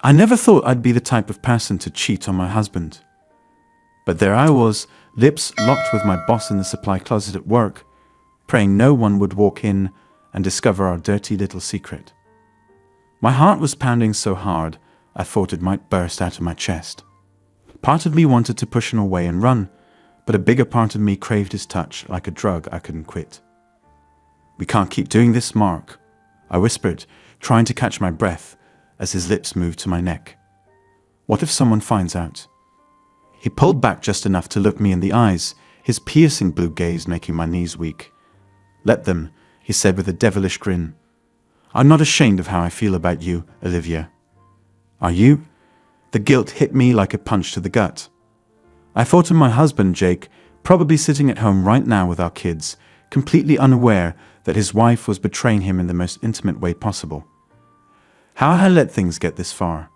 I never thought I'd be the type of person to cheat on my husband. But there I was, lips locked with my boss in the supply closet at work, praying no one would walk in and discover our dirty little secret. My heart was pounding so hard, I thought it might burst out of my chest. Part of me wanted to push him away and run, but a bigger part of me craved his touch like a drug I couldn't quit. "We can't keep doing this, Mark," I whispered, trying to catch my breath as his lips moved to my neck. "What if someone finds out?" He pulled back just enough to look me in the eyes, his piercing blue gaze making my knees weak. "Let them," he said with a devilish grin. "I'm not ashamed of how I feel about you, Olivia." "Are you?" The guilt hit me like a punch to the gut. I thought of my husband, Jake, probably sitting at home right now with our kids, completely unaware that his wife was betraying him in the most intimate way possible. How had I let things get this far?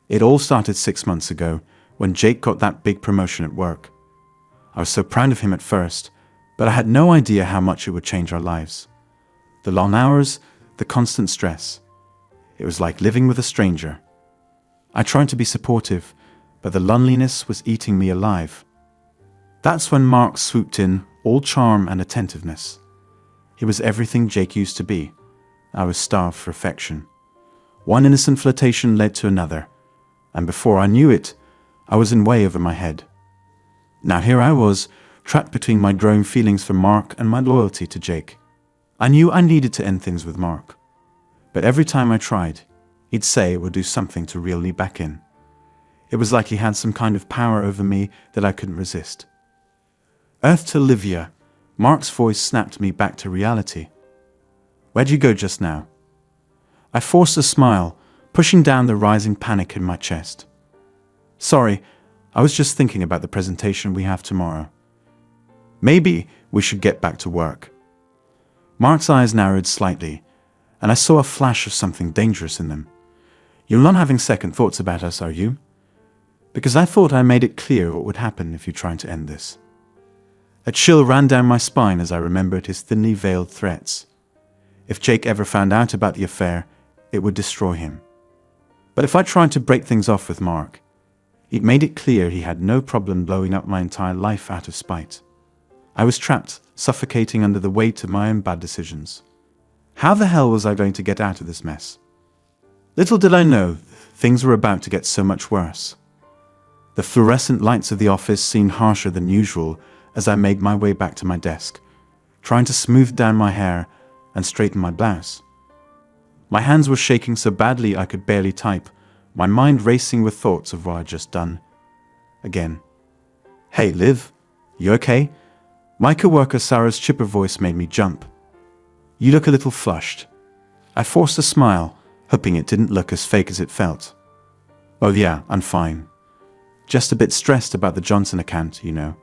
It all started 6 months ago, when Jake got that big promotion at work. I was so proud of him at first, but I had no idea how much it would change our lives. The long hours, the constant stress. It was like living with a stranger. I tried to be supportive, but the loneliness was eating me alive. That's when Mark swooped in, all charm and attentiveness. He was everything Jake used to be. I was starved for affection. One innocent flirtation led to another, and before I knew it, I was in way over my head. Now here I was, trapped between my growing feelings for Mark and my loyalty to Jake. I knew I needed to end things with Mark, but every time I tried, he'd say it would do something to reel me back in. It was like he had some kind of power over me that I couldn't resist. "Earth to Olivia," Mark's voice snapped me back to reality. "Where'd you go just now?" I forced a smile, pushing down the rising panic in my chest. "Sorry, I was just thinking about the presentation we have tomorrow. Maybe we should get back to work." Mark's eyes narrowed slightly, and I saw a flash of something dangerous in them. "You're not having second thoughts about us, are you? Because I thought I made it clear what would happen if you tried to end this." A chill ran down my spine as I remembered his thinly veiled threats. If Jake ever found out about the affair, it would destroy him. But if I tried to break things off with Mark, it made it clear he had no problem blowing up my entire life out of spite. I was trapped, suffocating under the weight of my own bad decisions. How the hell was I going to get out of this mess? Little did I know, things were about to get so much worse. The fluorescent lights of the office seemed harsher than usual as I made my way back to my desk, trying to smooth down my hair and straighten my blouse. My hands were shaking so badly I could barely type, my mind racing with thoughts of what I'd just done. Again. "Hey, Liv, you okay?" My coworker Sarah's chipper voice made me jump. "You look a little flushed." I forced a smile, hoping it didn't look as fake as it felt. "Oh yeah, I'm fine. Just a bit stressed about the Johnson account, you know."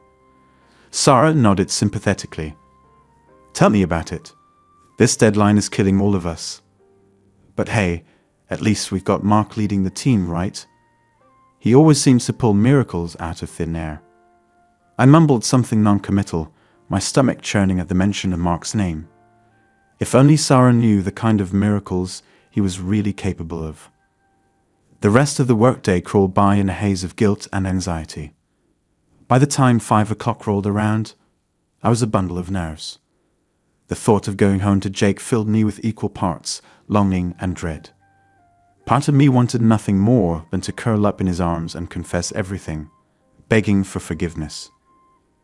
Sarah nodded sympathetically. "Tell me about it. This deadline is killing all of us. But hey, at least we've got Mark leading the team, right? He always seems to pull miracles out of thin air." I mumbled something non-committal, my stomach churning at the mention of Mark's name. If only Sarah knew the kind of miracles he was really capable of. The rest of the workday crawled by in a haze of guilt and anxiety. By the time 5 o'clock rolled around, I was a bundle of nerves. The thought of going home to Jake filled me with equal parts, longing and dread. Part of me wanted nothing more than to curl up in his arms and confess everything, begging for forgiveness.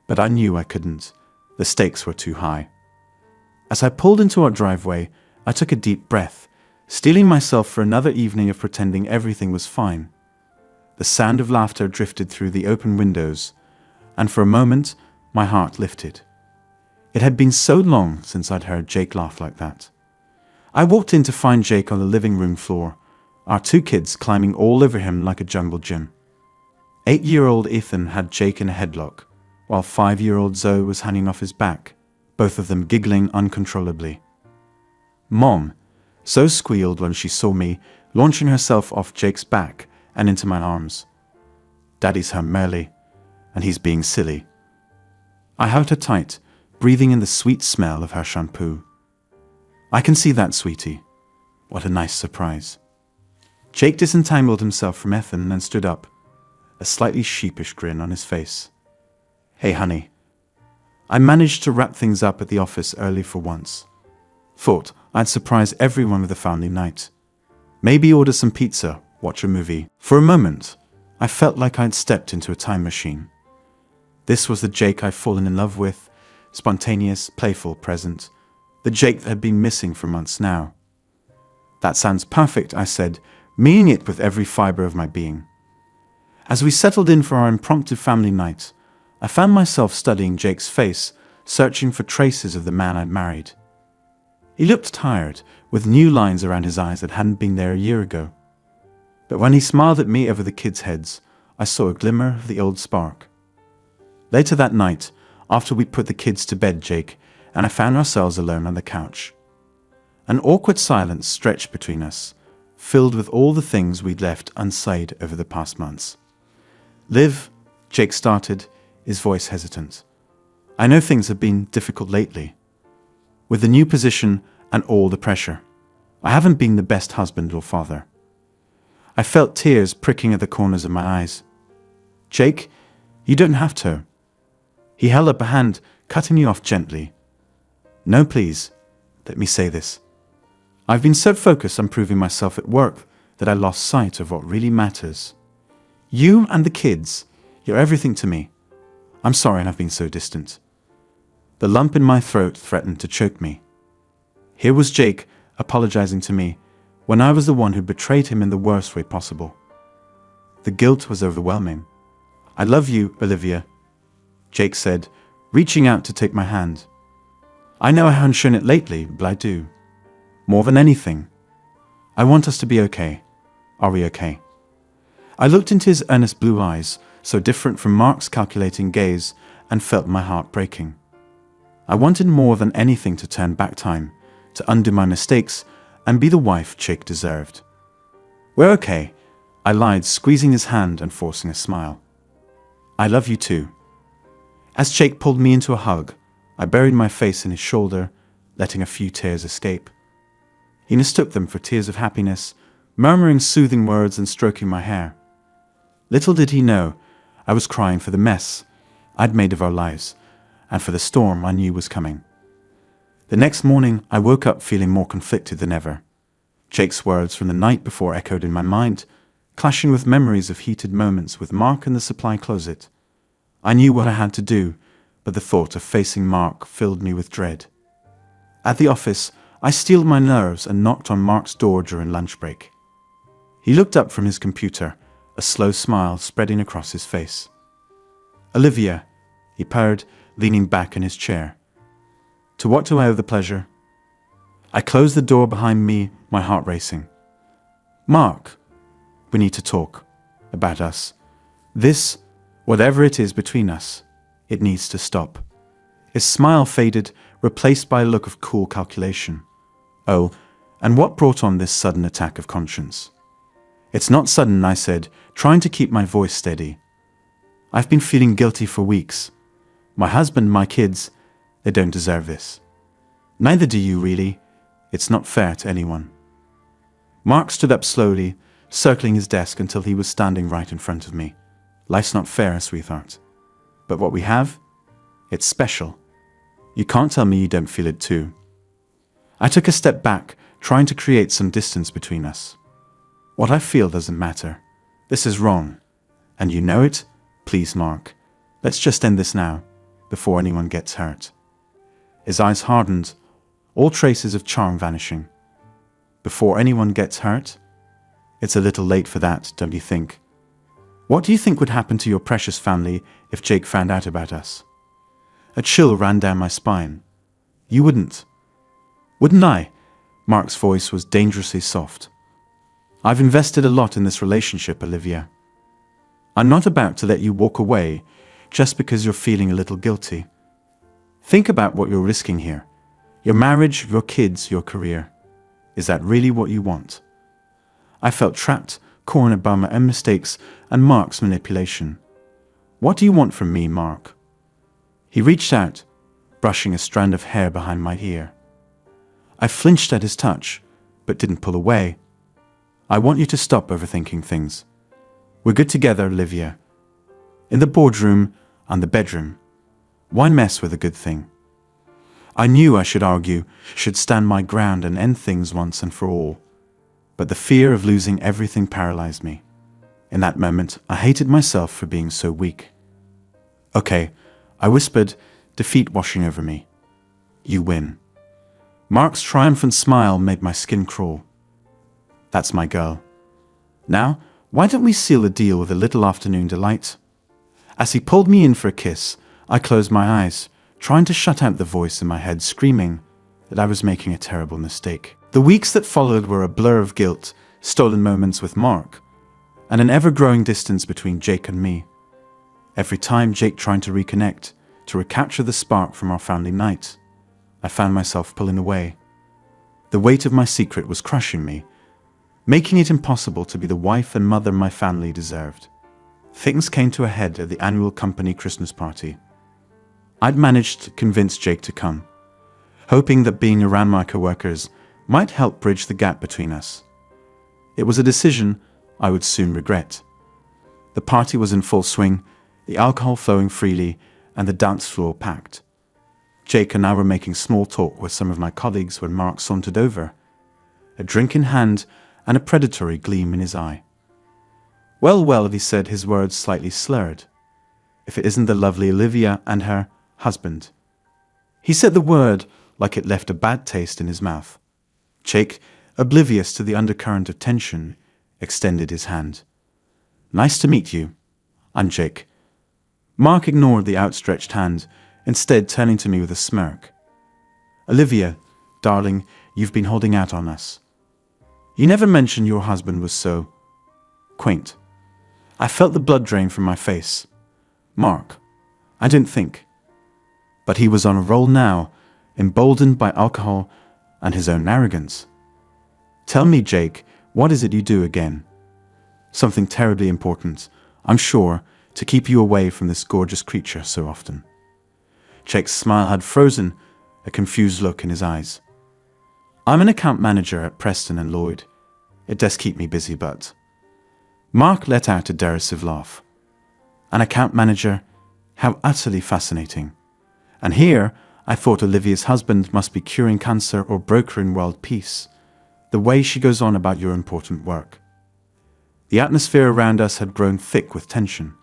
But I knew I couldn't. The stakes were too high. As I pulled into our driveway, I took a deep breath, steeling myself for another evening of pretending everything was fine. The sound of laughter drifted through the open windows, and for a moment, my heart lifted. It had been so long since I'd heard Jake laugh like that. I walked in to find Jake on the living room floor, our 2 kids climbing all over him like a jungle gym. 8-year-old Ethan had Jake in a headlock, while 5-year-old Zoe was hanging off his back, both of them giggling uncontrollably. "Mom," Zoe squealed when she saw me, launching herself off Jake's back and into my arms. "Daddy's home early, and he's being silly." I hugged her tight, breathing in the sweet smell of her shampoo. "I can see that, sweetie. What a nice surprise." Jake disentangled himself from Ethan and stood up, a slightly sheepish grin on his face. Hey, honey. I managed to wrap things up at the office early for once. Thought I'd surprise everyone with a family night. Maybe order some pizza, watch a movie. For a moment, I felt like I'd stepped into a time machine. This was the Jake I'd fallen in love with, spontaneous, playful, present. The Jake that had been missing for months now. That sounds perfect, I said, meaning it with every fibre of my being. As we settled in for our impromptu family night, I found myself studying Jake's face, searching for traces of the man I'd married. He looked tired, with new lines around his eyes that hadn't been there a year ago. But when he smiled at me over the kids' heads, I saw a glimmer of the old spark. Later that night, after we put the kids to bed, Jake and I found ourselves alone on the couch. An awkward silence stretched between us, filled with all the things we'd left unsaid over the past months. Liv, Jake started, his voice hesitant. I know things have been difficult lately. With the new position and all the pressure, I haven't been the best husband or father. I felt tears pricking at the corners of my eyes. Jake, you don't have to. He held up a hand, cutting me off gently. No, please, let me say this. I've been so focused on proving myself at work that I lost sight of what really matters. You and the kids, you're everything to me. I'm sorry I've been so distant. The lump in my throat threatened to choke me. Here was Jake apologizing to me when I was the one who betrayed him in the worst way possible. The guilt was overwhelming. I love you, Olivia, Jake said, reaching out to take my hand. I know I haven't shown it lately, but I do. More than anything, I want us to be okay. Are we okay? I looked into his earnest blue eyes, so different from Mark's calculating gaze, and felt my heart breaking. I wanted more than anything to turn back time, to undo my mistakes, and be the wife Jake deserved. We're okay, I lied, squeezing his hand and forcing a smile. I love you too. As Jake pulled me into a hug, I buried my face in his shoulder, letting a few tears escape. He mistook them for tears of happiness, murmuring soothing words and stroking my hair. Little did he know, I was crying for the mess I'd made of our lives, and for the storm I knew was coming. The next morning, I woke up feeling more conflicted than ever. Jake's words from the night before echoed in my mind, clashing with memories of heated moments with Mark in the supply closet. I knew what I had to do, but the thought of facing Mark filled me with dread. At the office, I steeled my nerves and knocked on Mark's door during lunch break. He looked up from his computer, a slow smile spreading across his face. Olivia, he purred, leaning back in his chair. To what do I owe the pleasure? I closed the door behind me, my heart racing. Mark, we need to talk about us. This, whatever it is between us, it needs to stop. His smile faded, replaced by a look of cool calculation. Oh, and what brought on this sudden attack of conscience? It's not sudden, I said, trying to keep my voice steady. I've been feeling guilty for weeks. My husband, my kids, they don't deserve this. Neither do you, really. It's not fair to anyone. Mark stood up slowly, circling his desk until he was standing right in front of me. Life's not fair, sweetheart. But what we have, it's special. You can't tell me you don't feel it too. I took a step back, trying to create some distance between us. What I feel doesn't matter. This is wrong. And you know it? Please, Mark. Let's just end this now, before anyone gets hurt. His eyes hardened, all traces of charm vanishing. Before anyone gets hurt? It's a little late for that, don't you think? What do you think would happen to your precious family if Jake found out about us? A chill ran down my spine. You wouldn't. Wouldn't I? Mark's voice was dangerously soft. I've invested a lot in this relationship, Olivia. I'm not about to let you walk away just because you're feeling a little guilty. Think about what you're risking here. Your marriage, your kids, your career. Is that really what you want? I felt trapped, cornered by my own mistakes and Mark's manipulation. What do you want from me, Mark? He reached out, brushing a strand of hair behind my ear. I flinched at his touch, but didn't pull away. I want you to stop overthinking things. We're good together, Olivia. In the boardroom and the bedroom. Why mess with a good thing? I knew I should argue, should stand my ground and end things once and for all. But the fear of losing everything paralyzed me. In that moment, I hated myself for being so weak. Okay, I whispered, defeat washing over me. You win. Mark's triumphant smile made my skin crawl. That's my girl. Now, why don't we seal the deal with a little afternoon delight? As he pulled me in for a kiss, I closed my eyes, trying to shut out the voice in my head screaming that I was making a terrible mistake. The weeks that followed were a blur of guilt, stolen moments with Mark, and an ever-growing distance between Jake and me. Every time Jake tried to reconnect, to recapture the spark from our family night, I found myself pulling away. The weight of my secret was crushing me, making it impossible to be the wife and mother my family deserved. Things came to a head at the annual company Christmas party. I'd managed to convince Jake to come, hoping that being around my coworkers might help bridge the gap between us. It was a decision I would soon regret. The party was in full swing, the alcohol flowing freely, and the dance floor packed. Jake and I were making small talk with some of my colleagues when Mark sauntered over, a drink in hand and a predatory gleam in his eye. Well, he said, his words slightly slurred. If it isn't the lovely Olivia and her husband. He said the word like it left a bad taste in his mouth. Jake, oblivious to the undercurrent of tension, extended his hand. Nice to meet you. I'm Jake. Mark ignored the outstretched hand, instead turning to me with a smirk. Olivia, darling, you've been holding out on us. You never mentioned your husband was so quaint. I felt the blood drain from my face. Mark, I didn't think. But he was on a roll now, emboldened by alcohol and his own arrogance. Tell me, Jake, what is it you do again? Something terribly important, I'm sure, to keep you away from this gorgeous creature so often. Jake's smile had frozen, a confused look in his eyes. I'm an account manager at Preston and Lloyd. It does keep me busy, but... Mark let out a derisive laugh. An account manager? How utterly fascinating. And here, I thought Olivia's husband must be curing cancer or brokering world peace. The way she goes on about your important work. The atmosphere around us had grown thick with tension.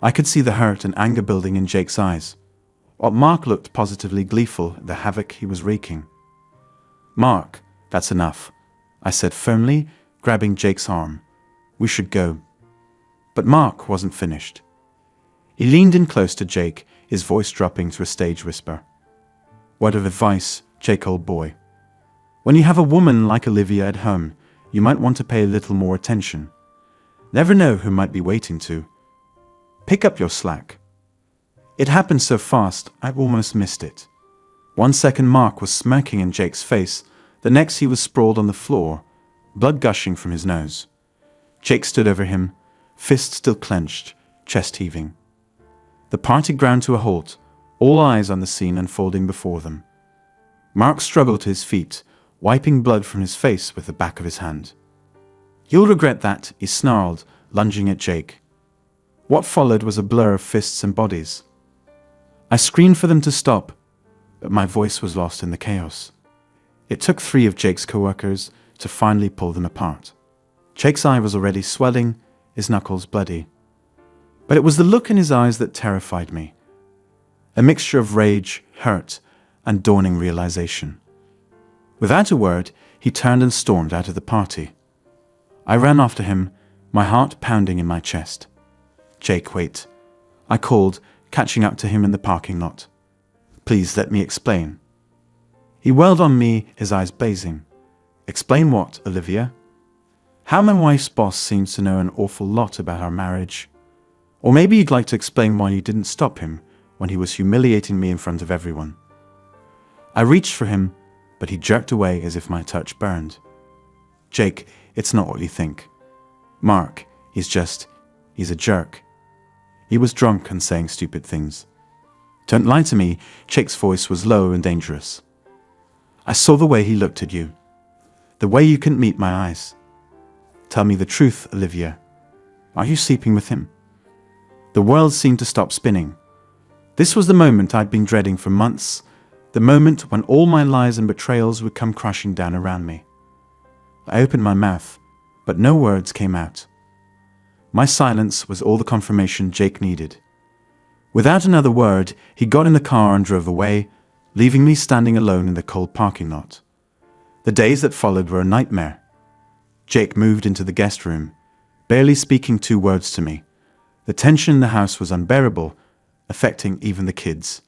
I could see the hurt and anger building in Jake's eyes, while Mark looked positively gleeful at the havoc he was wreaking. Mark, that's enough, I said firmly, grabbing Jake's arm. We should go. But Mark wasn't finished. He leaned in close to Jake, his voice dropping to a stage whisper. Word of advice, Jake, old boy. When you have a woman like Olivia at home, you might want to pay a little more attention. Never know who might be waiting to. Pick up your slack. It happened so fast, I almost missed it. 1 second Mark was smirking in Jake's face, the next he was sprawled on the floor, blood gushing from his nose. Jake stood over him, fist still clenched, chest heaving. The party ground to a halt, all eyes on the scene unfolding before them. Mark struggled to his feet, wiping blood from his face with the back of his hand. You'll regret that, he snarled, lunging at Jake. What followed was a blur of fists and bodies. I screamed for them to stop, but my voice was lost in the chaos. It took 3 of Jake's co-workers to finally pull them apart. Jake's eye was already swelling, his knuckles bloody. But it was the look in his eyes that terrified me. A mixture of rage, hurt, and dawning realization. Without a word, he turned and stormed out of the party. I ran after him, my heart pounding in my chest. Jake, wait. I called, catching up to him in the parking lot. Please let me explain. He whirled on me, his eyes blazing. Explain what, Olivia? How my wife's boss seems to know an awful lot about our marriage. Or maybe you'd like to explain why you didn't stop him when he was humiliating me in front of everyone. I reached for him, but he jerked away as if my touch burned. Jake, it's not what you think. Mark, he's a jerk. He was drunk and saying stupid things. Don't lie to me, Jake's voice was low and dangerous. I saw the way he looked at you. The way you couldn't meet my eyes. Tell me the truth, Olivia. Are you sleeping with him? The world seemed to stop spinning. This was the moment I'd been dreading for months, the moment when all my lies and betrayals would come crashing down around me. I opened my mouth, but no words came out. My silence was all the confirmation Jake needed. Without another word, he got in the car and drove away, leaving me standing alone in the cold parking lot. The days that followed were a nightmare. Jake moved into the guest room, barely speaking 2 words to me. The tension in the house was unbearable, affecting even the kids.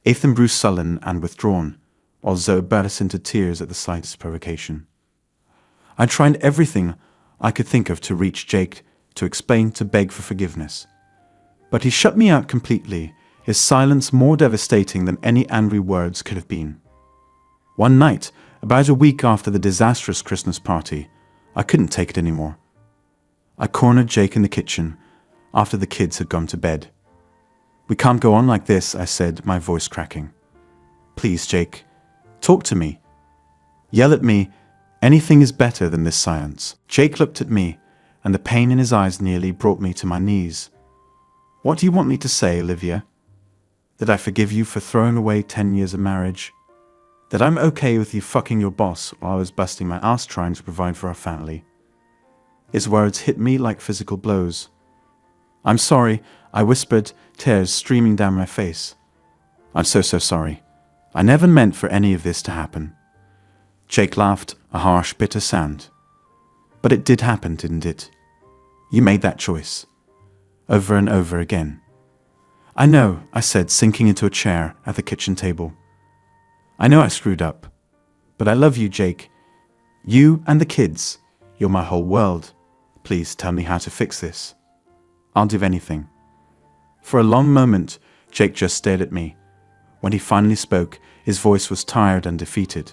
Ethan grew sullen and withdrawn, while Zoe burst into tears at the slightest provocation. I tried everything I could think of to reach Jake, to explain, to beg for forgiveness. But he shut me out completely, his silence more devastating than any angry words could have been. One night, about a week after the disastrous Christmas party, I couldn't take it anymore. I cornered Jake in the kitchen after the kids had gone to bed. "We can't go on like this," I said, my voice cracking. "Please, Jake, talk to me. Yell at me. Anything is better than this silence." Jake looked at me, and the pain in his eyes nearly brought me to my knees. "What do you want me to say, Olivia? That I forgive you for throwing away 10 years of marriage? That I'm okay with you fucking your boss while I was busting my ass trying to provide for our family?" His words hit me like physical blows. "I'm sorry," I whispered, tears streaming down my face. "I'm so sorry. I never meant for any of this to happen." Jake laughed, a harsh, bitter sound. "But it did happen, didn't it? You made that choice. Over and over again." "I know," I said, sinking into a chair at the kitchen table. "I know I screwed up. But I love you, Jake. You and the kids. You're my whole world. Please tell me how to fix this. I'll do anything." For a long moment, Jake just stared at me. When he finally spoke, his voice was tired and defeated.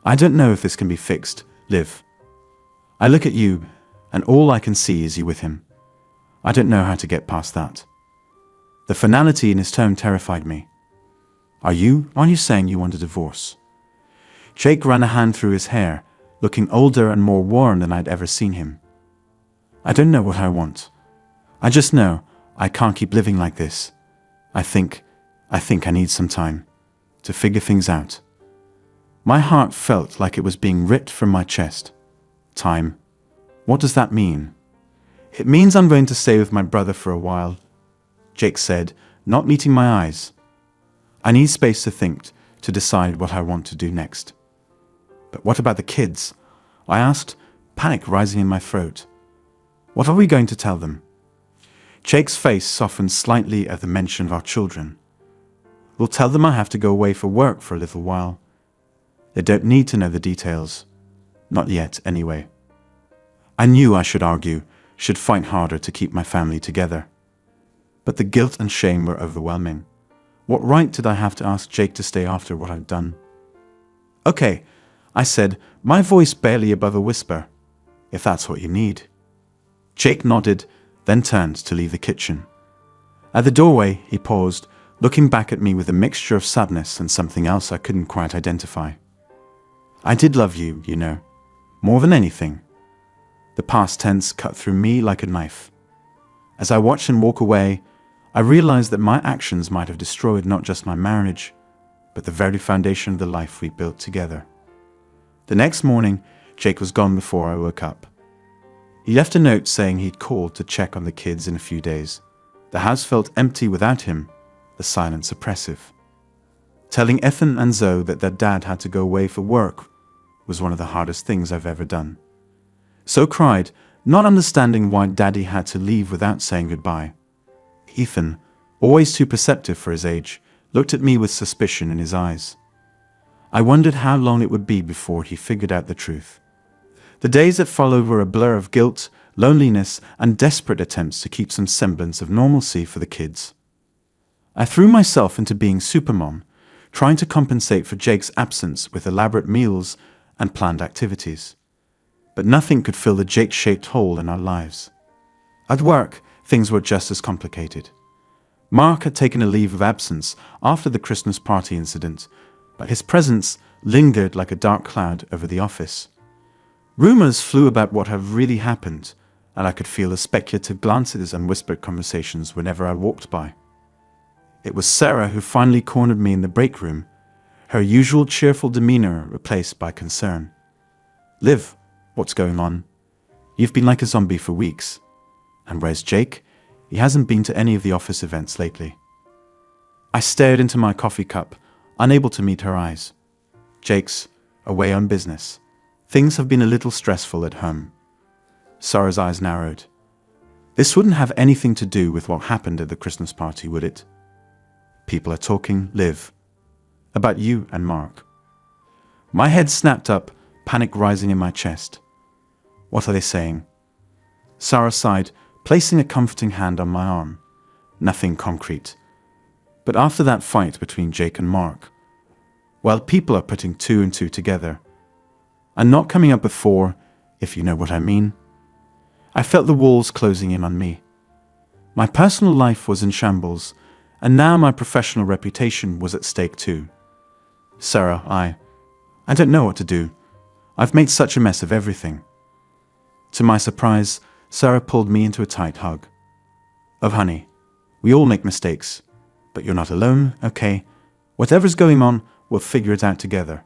"I don't know if this can be fixed, Liv. I look at you, and all I can see is you with him. I don't know how to get past that." The finality in his tone terrified me. Are you saying you want a divorce?" Jake ran a hand through his hair, looking older and more worn than I'd ever seen him. "I don't know what I want. I just know I can't keep living like this. I think I need some time to figure things out." My heart felt like it was being ripped from my chest. Time. What does that mean? "It means I'm going to stay with my brother for a while," Jake said, not meeting my eyes. "I need space to think, to decide what I want to do next." "But what about the kids?" I asked, panic rising in my throat. "What are we going to tell them?" Jake's face softened slightly at the mention of our children. "We'll tell them I have to go away for work for a little while. They don't need to know the details. Not yet, anyway." I knew I should argue, should fight harder to keep my family together. But the guilt and shame were overwhelming. What right did I have to ask Jake to stay after what I'd done? "Okay," I said, my voice barely above a whisper, "if that's what you need." Jake nodded, then turned to leave the kitchen. At the doorway, he paused, looking back at me with a mixture of sadness and something else I couldn't quite identify. "I did love you, you know, more than anything." The past tense cut through me like a knife. As I watched him walk away, I realized that my actions might have destroyed not just my marriage, but the very foundation of the life we built together. The next morning, Jake was gone before I woke up. He left a note saying he'd called to check on the kids in a few days. The house felt empty without him, the silence oppressive. Telling Ethan and Zoe that their dad had to go away for work was one of the hardest things I've ever done. So cried, not understanding why Daddy had to leave without saying goodbye. Ethan, always too perceptive for his age, looked at me with suspicion in his eyes. I wondered how long it would be before he figured out the truth. The days that followed were a blur of guilt, loneliness, and desperate attempts to keep some semblance of normalcy for the kids. I threw myself into being supermom, trying to compensate for Jake's absence with elaborate meals and planned activities. But nothing could fill the Jake-shaped hole in our lives. At work, things were just as complicated. Mark had taken a leave of absence after the Christmas party incident, but his presence lingered like a dark cloud over the office. Rumors flew about what had really happened, and I could feel the speculative glances and whispered conversations whenever I walked by. It was Sarah who finally cornered me in the break room, her usual cheerful demeanor replaced by concern. "Liv, what's going on? You've been like a zombie for weeks. And where's Jake? He hasn't been to any of the office events lately." I stared into my coffee cup, unable to meet her eyes. "Jake's away on business. Things have been a little stressful at home." Sarah's eyes narrowed. "This wouldn't have anything to do with what happened at the Christmas party, would it?" "People are talking, Liv. About you and Mark." My head snapped up, panic rising in my chest. "What are they saying?" Sarah sighed, placing a comforting hand on my arm. "Nothing concrete. But after that fight between Jake and Mark, well, people are putting two and two together. And not coming up before, if you know what I mean." I felt the walls closing in on me. My personal life was in shambles, and now my professional reputation was at stake too. "Sarah, I don't know what to do. I've made such a mess of everything." To my surprise, Sarah pulled me into a tight hug. "Oh, honey, we all make mistakes, but you're not alone, okay? Whatever's going on, we'll figure it out together."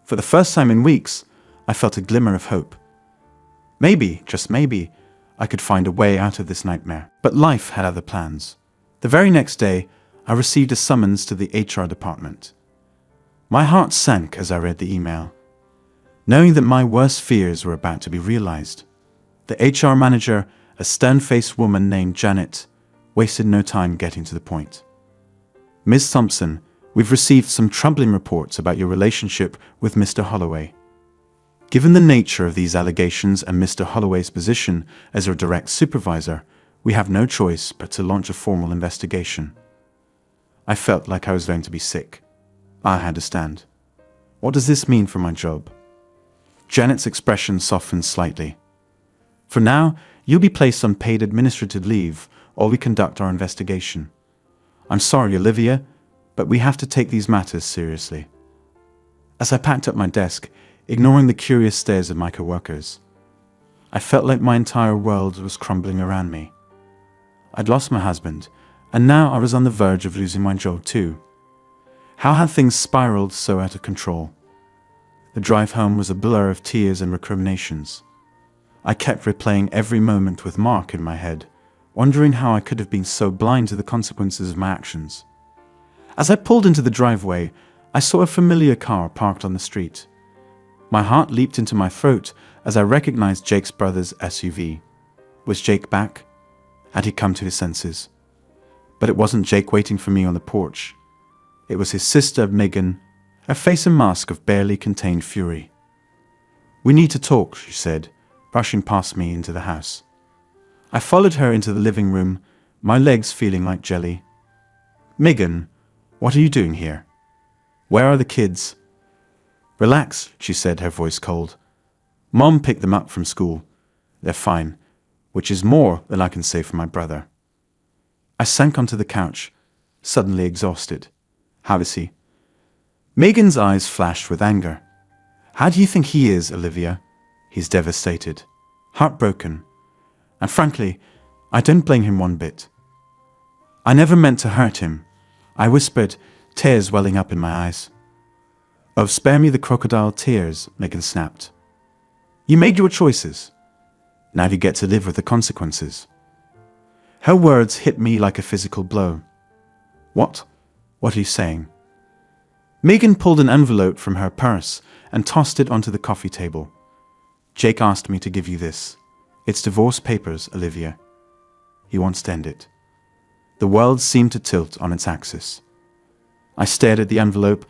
For the first time in weeks, I felt a glimmer of hope. Maybe, just maybe, I could find a way out of this nightmare. But life had other plans. The very next day, I received a summons to the HR department. My heart sank as I read the email, knowing that my worst fears were about to be realized. The HR manager, a stern-faced woman named Janet, wasted no time getting to the point. "Ms. Thompson, we've received some troubling reports about your relationship with Mr. Holloway. Given the nature of these allegations and Mr. Holloway's position as your direct supervisor, we have no choice but to launch a formal investigation." I felt like I was going to be sick. I had to stand. What does this mean for my job? Janet's expression softened slightly. "For now, you'll be placed on paid administrative leave while we conduct our investigation. I'm sorry, Olivia, but we have to take these matters seriously." As I packed up my desk, ignoring the curious stares of my coworkers, I felt like my entire world was crumbling around me. I'd lost my husband, and now I was on the verge of losing my job too. How had things spiraled so out of control? The drive home was a blur of tears and recriminations. I kept replaying every moment with Mark in my head, wondering how I could have been so blind to the consequences of my actions. As I pulled into the driveway, I saw a familiar car parked on the street. My heart leaped into my throat as I recognized Jake's brother's SUV. Was Jake back? Had he come to his senses? But it wasn't Jake waiting for me on the porch. It was his sister, Megan, her face a mask of barely contained fury. "We need to talk," she said, brushing past me into the house. I followed her into the living room, my legs feeling like jelly. "Megan, what are you doing here? Where are the kids?" "Relax," she said, her voice cold. "Mom picked them up from school. They're fine, which is more than I can say for my brother." I sank onto the couch, suddenly exhausted. "How is he?" Megan's eyes flashed with anger. "How do you think he is, Olivia? He's devastated, heartbroken, and frankly, I don't blame him one bit." "I never meant to hurt him," I whispered, tears welling up in my eyes. "Oh, spare me the crocodile tears," Megan snapped. "You made your choices. Now you get to live with the consequences." Her words hit me like a physical blow. What? What are you saying?" Megan pulled an envelope from her purse and tossed it onto the coffee table. "Jake asked me to give you this. It's divorce papers, Olivia. He wants to end it." The world seemed to tilt on its axis. I stared at the envelope,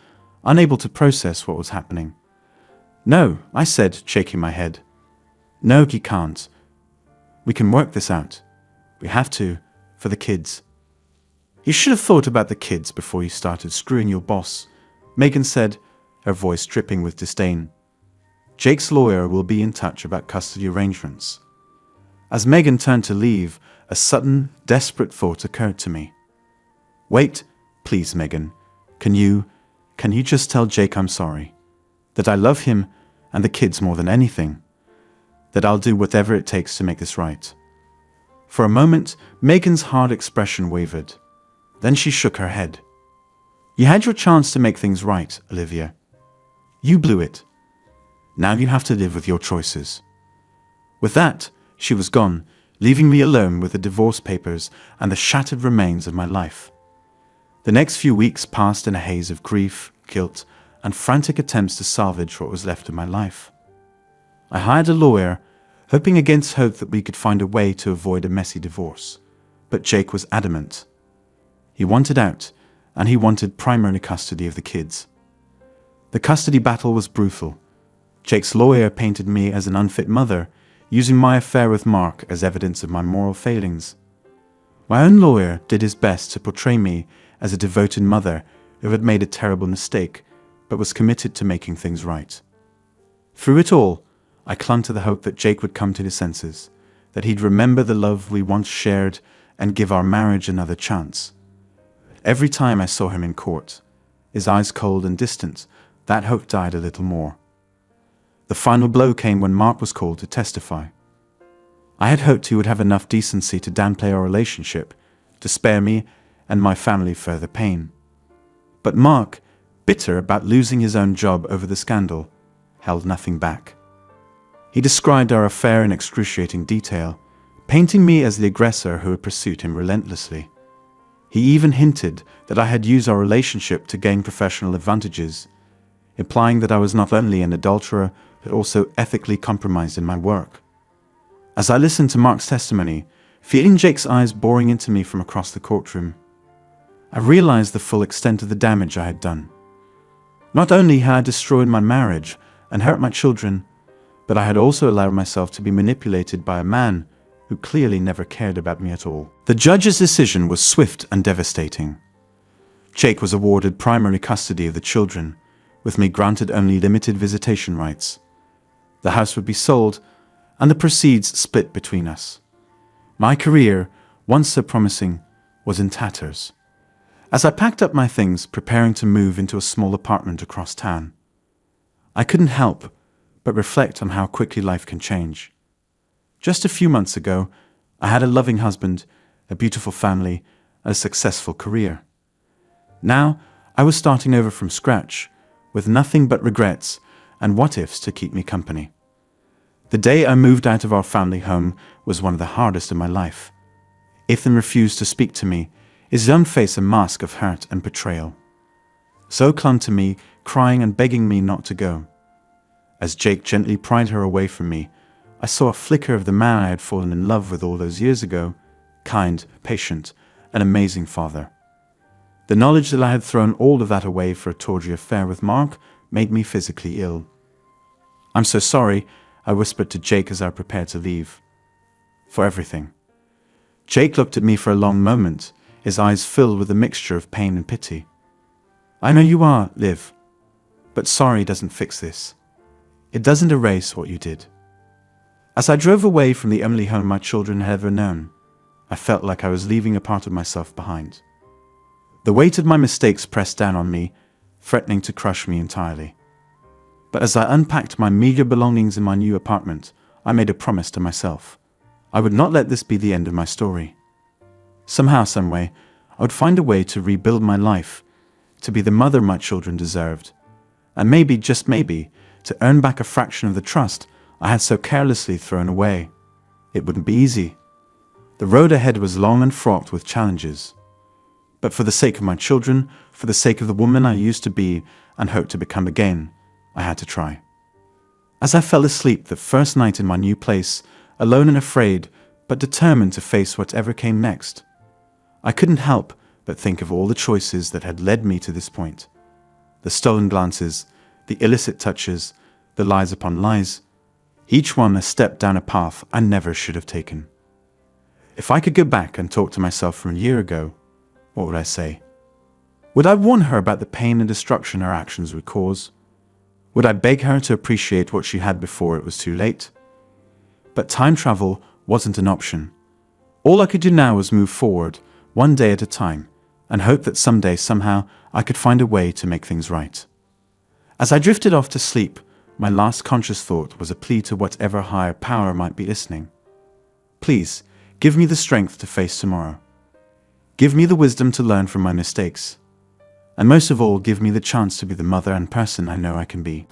unable to process what was happening. "No," I said, shaking my head. "No, he can't. We can work this out. We have to, for the kids." "You should have thought about the kids before you started screwing your boss," Megan said, her voice dripping with disdain. "Jake's lawyer will be in touch about custody arrangements." As Megan turned to leave, a sudden, desperate thought occurred to me. "Wait, please, Megan. Can you just tell Jake I'm sorry? That I love him and the kids more than anything, that I'll do whatever it takes to make this right. For a moment, Megan's hard expression wavered. Then she shook her head. You had your chance to make things right, Olivia. You blew it. Now you have to live with your choices. With that, she was gone, leaving me alone with the divorce papers and the shattered remains of my life. The next few weeks passed in a haze of grief, guilt, and frantic attempts to salvage what was left of my life. I hired a lawyer, hoping against hope that we could find a way to avoid a messy divorce. But Jake was adamant. He wanted out, and he wanted primary custody of the kids. The custody battle was brutal. Jake's lawyer painted me as an unfit mother, using my affair with Mark as evidence of my moral failings. My own lawyer did his best to portray me as a devoted mother who had made a terrible mistake, but was committed to making things right. Through it all, I clung to the hope that Jake would come to his senses, that he'd remember the love we once shared and give our marriage another chance. Every time I saw him in court, his eyes cold and distant, that hope died a little more. The final blow came when Mark was called to testify. I had hoped he would have enough decency to downplay our relationship, to spare me and my family further pain. But Mark, bitter about losing his own job over the scandal, held nothing back. He described our affair in excruciating detail, painting me as the aggressor who had pursued him relentlessly. He even hinted that I had used our relationship to gain professional advantages, implying that I was not only an adulterer, but also ethically compromised in my work. As I listened to Mark's testimony, feeling Jake's eyes boring into me from across the courtroom, I realized the full extent of the damage I had done. Not only had I destroyed my marriage and hurt my children, but I had also allowed myself to be manipulated by a man who clearly never cared about me at all. The judge's decision was swift and devastating. Jake was awarded primary custody of the children, with me granted only limited visitation rights. The house would be sold, and the proceeds split between us. My career, once so promising, was in tatters. As I packed up my things, preparing to move into a small apartment across town, I couldn't help but reflect on how quickly life can change. Just a few months ago, I had a loving husband, a beautiful family, and a successful career. Now, I was starting over from scratch, with nothing but regrets and what-ifs to keep me company. The day I moved out of our family home was one of the hardest of my life. Ethan refused to speak to me, his young face a mask of hurt and betrayal. Zoe clung to me, crying and begging me not to go. As Jake gently pried her away from me, I saw a flicker of the man I had fallen in love with all those years ago, kind, patient, an amazing father. The knowledge that I had thrown all of that away for a tawdry affair with Mark made me physically ill. "I'm so sorry," I whispered to Jake as I prepared to leave. "For everything." Jake looked at me for a long moment, his eyes filled with a mixture of pain and pity. "I know you are, Liv, but sorry doesn't fix this. It doesn't erase what you did." As I drove away from the only home my children had ever known, I felt like I was leaving a part of myself behind. The weight of my mistakes pressed down on me, threatening to crush me entirely. But as I unpacked my meager belongings in my new apartment, I made a promise to myself. I would not let this be the end of my story. Somehow, someway, I would find a way to rebuild my life, to be the mother my children deserved, and maybe, just maybe, to earn back a fraction of the trust I had so carelessly thrown away. It wouldn't be easy. The road ahead was long and fraught with challenges. But for the sake of my children, for the sake of the woman I used to be and hoped to become again, I had to try. As I fell asleep the first night in my new place, alone and afraid, but determined to face whatever came next, I couldn't help but think of all the choices that had led me to this point. The stolen glances, the illicit touches, the lies upon lies, each one a step down a path I never should have taken. If I could go back and talk to myself from a year ago, what would I say? Would I warn her about the pain and destruction her actions would cause? Would I beg her to appreciate what she had before it was too late? But time travel wasn't an option. All I could do now was move forward, one day at a time, and hope that someday, somehow, I could find a way to make things right. As I drifted off to sleep, My last conscious thought was a plea to whatever higher power might be listening. Please, give me the strength to face tomorrow. Give me the wisdom to learn from my mistakes. And most of all, give me the chance to be the mother and person I know I can be.